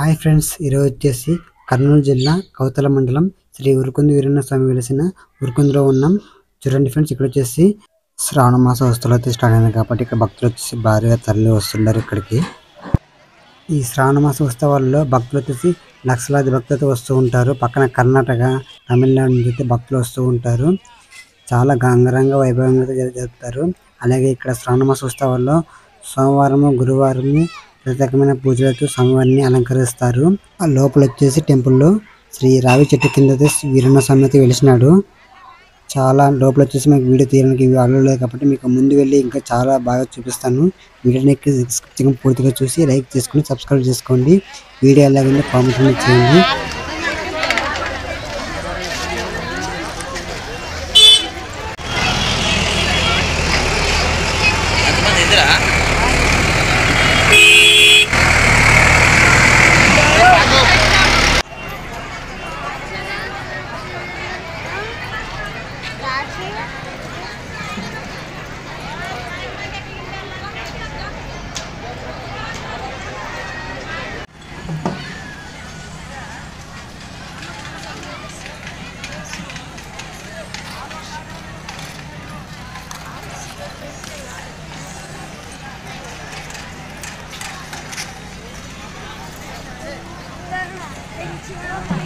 Hi friends, ఈరోజు వచ్చేసి కర్నూలు జిల్లా కౌతల మండలం శ్రీ ఉరుకుంది వీరన్న స్వామి వెలిసిన ఉరుకుందిలో ఉన్నాం. చూడండి ఫ్రెండ్స్, ఇక్కడ వచ్చేసి శ్రావణ మాస వస్తువులు అయితే స్టార్ట్ అయినాయి కాబట్టి ఇక్కడ భక్తులు వచ్చేసి భారీగా తరలి వస్తున్నారు. ఇక్కడికి ఈ శ్రావణ మాస ఉత్సవాల్లో భక్తులు వచ్చేసి లక్షలాది భక్తులతో వస్తూ ఉంటారు. పక్కన కర్ణాటక, తమిళనాడు నుంచి అయితే భక్తులు వస్తూ ఉంటారు. చాలా అంగరంగ వైభవంగా జరుపుతారు. అలాగే ఇక్కడ శ్రావణ మాస ఉత్సవాల్లో సోమవారము, గురువారము ప్రత్యేకమైన పూజలతో స్వామివారిని అలంకరిస్తారు. ఆ లోపల వచ్చేసి టెంపుల్లో శ్రీ రావి చెట్టు కింద వీరన్న స్వామి అయితే వెలిసినాడు. చాలా లోపల వచ్చేసి మీకు వీడియో తీయడానికి అలవాటు లేదు కాబట్టి మీకు ముందు వెళ్ళి ఇంకా చాలా బాగా చూపిస్తాను. వీడియోని పూర్తిగా చూసి లైక్ చేసుకుని సబ్స్క్రైబ్ చేసుకోండి. వీడియో ఎలాగైనా కామెంట్ చేయండి. Thank you.